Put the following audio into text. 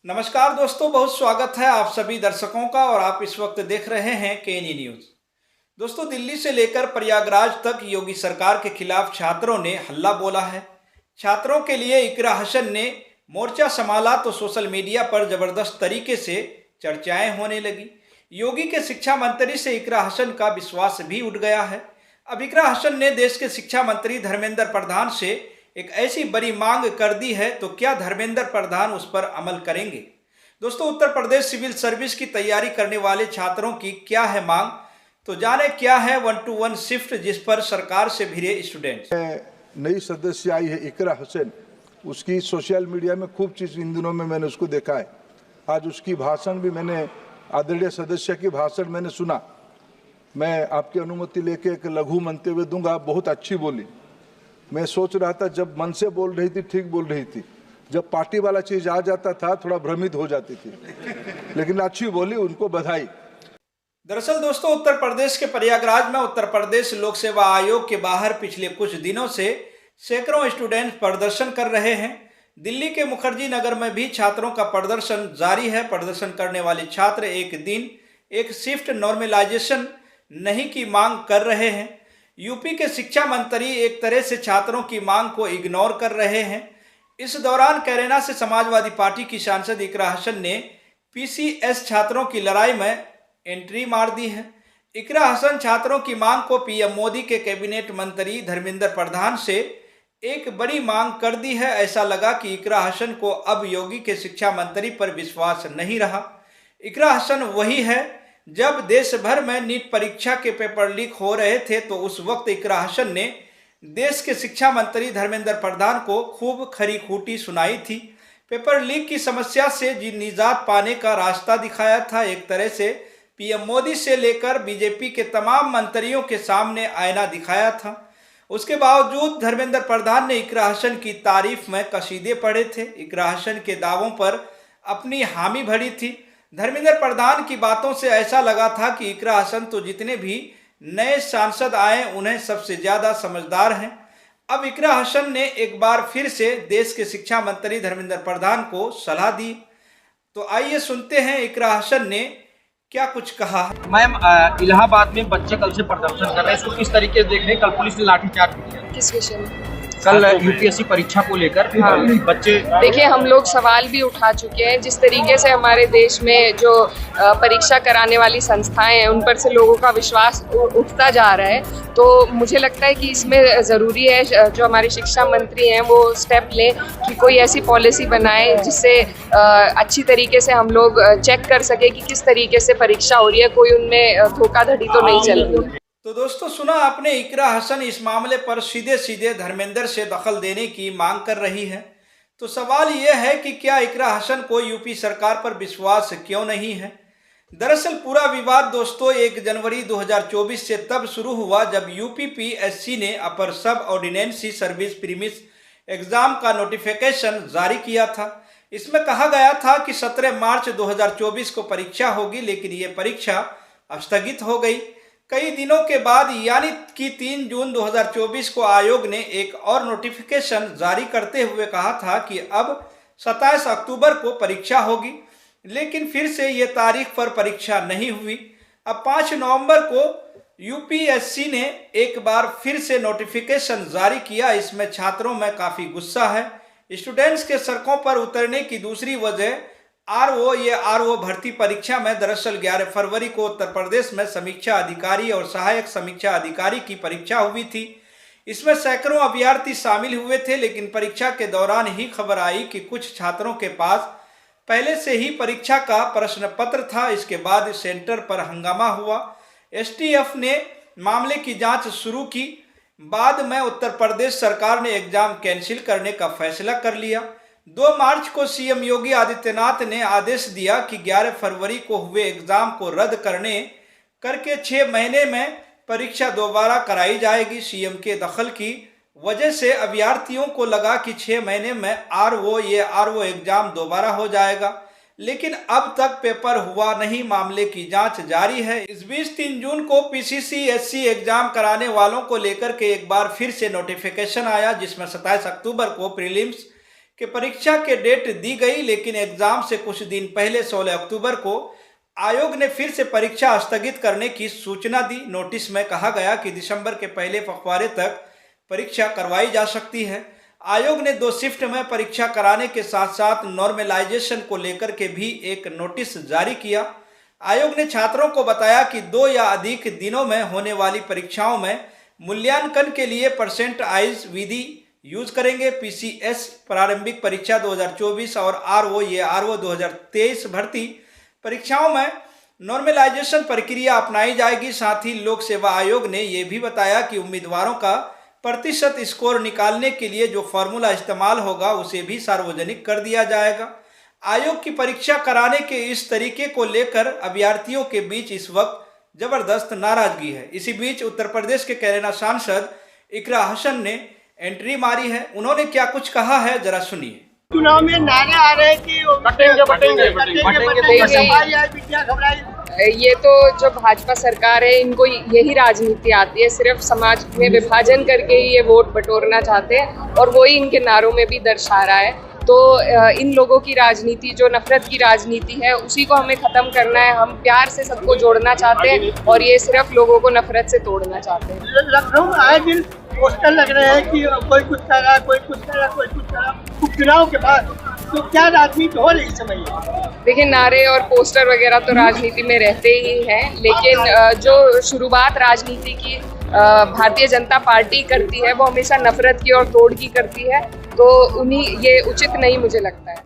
नमस्कार दोस्तों, बहुत स्वागत है आप सभी दर्शकों का। और आप इस वक्त देख रहे हैं केनी न्यूज। दोस्तों, दिल्ली से लेकर प्रयागराज तक योगी सरकार के खिलाफ छात्रों ने हल्ला बोला है। छात्रों के लिए इकरा हसन ने मोर्चा संभाला तो सोशल मीडिया पर जबरदस्त तरीके से चर्चाएं होने लगी। योगी के शिक्षा मंत्री से इकरा हसन का विश्वास भी उठ गया है। अब इकरा हसन ने देश के शिक्षा मंत्री धर्मेंद्र प्रधान से एक ऐसी बड़ी मांग कर दी है, तो क्या धर्मेंद्र प्रधान उस पर अमल करेंगे? दोस्तों, उत्तर प्रदेश सिविल सर्विस की तैयारी करने वाले छात्रों की क्या है मांग, तो जाने क्या है 1-to-1 शिफ्ट जिस पर सरकार से भिड़े स्टूडेंट्स। नई सदस्य आई है इकरा हसन, उसकी सोशल मीडिया में खूब चीज इन दिनों में मैंने उसको देखा है। आज उसकी भाषण भी मैंने, आदरणीय सदस्य की भाषण मैंने सुना। मैं आपकी अनुमति लेके एक लघु मंतव्य दूंगा। बहुत अच्छी बोली। मैं सोच रहा था जब मन से बोल रही थी ठीक बोल रही थी, जब पार्टी वाला चीज आ जाता था थोड़ा भ्रमित हो जाती थी, लेकिन अच्छी बोली, उनको बधाई। दरअसल दोस्तों, उत्तर प्रदेश के प्रयागराज में उत्तर प्रदेश लोक सेवा आयोग के बाहर पिछले कुछ दिनों से सैकड़ों स्टूडेंट प्रदर्शन कर रहे हैं। दिल्ली के मुखर्जी नगर में भी छात्रों का प्रदर्शन जारी है। प्रदर्शन करने वाले छात्र एक दिन एक शिफ्ट नॉर्मलाइजेशन नहीं की मांग कर रहे हैं। यूपी के शिक्षा मंत्री एक तरह से छात्रों की मांग को इग्नोर कर रहे हैं। इस दौरान कैरेना से समाजवादी पार्टी की सांसद इकरा हसन ने पीसीएस छात्रों की लड़ाई में एंट्री मार दी है। इकरा हसन छात्रों की मांग को पीएम मोदी के कैबिनेट मंत्री धर्मेंद्र प्रधान से एक बड़ी मांग कर दी है। ऐसा लगा कि इकरा हसन को अब योगी के शिक्षा मंत्री पर विश्वास नहीं रहा। इकरा हसन वही है, जब देश भर में नीट परीक्षा के पेपर लीक हो रहे थे तो उस वक्त इकरा हसन ने देश के शिक्षा मंत्री धर्मेंद्र प्रधान को खूब खरी खूटी सुनाई थी। पेपर लीक की समस्या से निजात पाने का रास्ता दिखाया था। एक तरह से पीएम मोदी से लेकर बीजेपी के तमाम मंत्रियों के सामने आईना दिखाया था। उसके बावजूद धर्मेंद्र प्रधान ने इकरा हसन की तारीफ में कसीदे पढ़े थे। इकरा हसन के दावों पर अपनी हामी भरी थी। धर्मेंद्र प्रधान की बातों से ऐसा लगा था कि इकरा हसन तो जितने भी नए सांसद आए उन्हें सबसे ज्यादा समझदार हैं। अब इकरा हसन ने एक बार फिर से देश के शिक्षा मंत्री धर्मेंद्र प्रधान को सलाह दी। तो आइए सुनते हैं इकरा हसन ने क्या कुछ कहा। मैम, इलाहाबाद में बच्चे कल से प्रदर्शन कर रहे हैं, इसको किस तरीके से देख रहे हैं? कल पुलिस ने लाठीचार्ज किया। किस विषय में? कल यूपीएससी परीक्षा को लेकर बच्चे, देखिए, हम लोग सवाल भी उठा चुके हैं। जिस तरीके से हमारे देश में जो परीक्षा कराने वाली संस्थाएं हैं उन पर से लोगों का विश्वास उठता जा रहा है, तो मुझे लगता है कि इसमें ज़रूरी है जो हमारे शिक्षा मंत्री हैं वो स्टेप लें कि कोई ऐसी पॉलिसी बनाए जिससे अच्छी तरीके से हम लोग चेक कर सके कि किस तरीके से परीक्षा हो रही है, कोई उनमें धोखाधड़ी तो नहीं चल रही है। तो दोस्तों, सुना आपने, इकरा हसन इस मामले पर सीधे सीधे धर्मेंद्र से दखल देने की मांग कर रही है। तो सवाल यह है कि क्या इकरा हसन को यूपी सरकार पर विश्वास क्यों नहीं है? दरअसल पूरा विवाद दोस्तों 1 जनवरी 2024 से तब शुरू हुआ जब यूपीपीएससी ने अपर सब ऑर्डिनेंसी सर्विस प्रीमिस एग्जाम का नोटिफिकेशन जारी किया था। इसमें कहा गया था कि 17 मार्च 2024 को परीक्षा होगी, लेकिन ये परीक्षा स्थगित हो गई। कई दिनों के बाद यानी कि 3 जून 2024 को आयोग ने एक और नोटिफिकेशन जारी करते हुए कहा था कि अब 27 अक्टूबर को परीक्षा होगी, लेकिन फिर से ये तारीख पर परीक्षा नहीं हुई। अब 5 नवंबर को यूपीएससी ने एक बार फिर से नोटिफिकेशन जारी किया। इसमें छात्रों में काफ़ी गुस्सा है। स्टूडेंट्स के सड़कों पर उतरने की दूसरी वजह आरओ भर्ती परीक्षा में दरअसल 11 फरवरी को उत्तर प्रदेश में समीक्षा अधिकारी और सहायक समीक्षा अधिकारी की परीक्षा हुई थी। इसमें सैकड़ों अभ्यर्थी शामिल हुए थे, लेकिन परीक्षा के दौरान ही खबर आई कि कुछ छात्रों के पास पहले से ही परीक्षा का प्रश्न पत्र था। इसके बाद सेंटर पर हंगामा हुआ। एसटीएफ ने मामले की जांच शुरू की। बाद में उत्तर प्रदेश सरकार ने एग्जाम कैंसिल करने का फैसला कर लिया। 2 मार्च को सीएम योगी आदित्यनाथ ने आदेश दिया कि 11 फरवरी को हुए एग्जाम को रद्द करके 6 महीने में परीक्षा दोबारा कराई जाएगी। सीएम के दखल की वजह से अभ्यर्थियों को लगा कि 6 महीने में आरओ एग्जाम दोबारा हो जाएगा, लेकिन अब तक पेपर हुआ नहीं। मामले की जांच जारी है। इस बीच 3 जून को पीसीसी-एससी एग्जाम कराने वालों को लेकर के एक बार फिर से नोटिफिकेशन आया, जिसमें 27 अक्टूबर को प्रीलिम्स कि परीक्षा के डेट दी गई, लेकिन एग्जाम से कुछ दिन पहले 16 अक्टूबर को आयोग ने फिर से परीक्षा स्थगित करने की सूचना दी। नोटिस में कहा गया कि दिसंबर के पहले पखवाड़े तक परीक्षा करवाई जा सकती है। आयोग ने 2 शिफ्ट में परीक्षा कराने के साथ साथ नॉर्मलाइजेशन को लेकर के भी एक नोटिस जारी किया। आयोग ने छात्रों को बताया कि 2 या अधिक दिनों में होने वाली परीक्षाओं में मूल्यांकन के लिए परसेंटाइज विधि यूज करेंगे। पीसीएस प्रारंभिक परीक्षा 2024 और आरओ 2023 भर्ती परीक्षाओं में नॉर्मलाइजेशन प्रक्रिया अपनाई जाएगी। साथ ही लोक सेवा आयोग ने यह भी बताया कि उम्मीदवारों का प्रतिशत स्कोर निकालने के लिए जो फॉर्मूला इस्तेमाल होगा उसे भी सार्वजनिक कर दिया जाएगा। आयोग की परीक्षा कराने के इस तरीके को लेकर अभ्यर्थियों के बीच इस वक्त जबरदस्त नाराजगी है। इसी बीच उत्तर प्रदेश के कैराना सांसद इकरा हसन ने एंट्री मारी है। उन्होंने क्या कुछ कहा है, जरा सुनिए। चुनाव में नारे आ रहे हैं कि विद्या घबराई। ये तो जो भाजपा सरकार है इनको यही राजनीति आती है, सिर्फ समाज में विभाजन करके ही ये वोट बटोरना चाहते हैं और वही इनके नारों में भी दर्शा रहा है। तो इन लोगों की राजनीति जो नफरत की राजनीति है उसी को हमें ख़त्म करना है। हम प्यार से सबको जोड़ना चाहते हैं और ये सिर्फ लोगों को नफरत से तोड़ना चाहते हैं। लखनऊ में आए दिन पोस्टर लग रहे हैं कि कोई कुछ कर रहा, कोई कुछ कर रहा, कोई कुछ कर रहा। उपचुनाव के बाद तो क्या राजनीति हो रही समय? देखिए, नारे और पोस्टर वगैरह तो राजनीति में रहते ही हैं, लेकिन जो शुरुआत राजनीति की भारतीय जनता पार्टी करती है वो हमेशा नफरत की और तोड़ की करती है, तो उन्हीं ये उचित नहीं मुझे लगता है।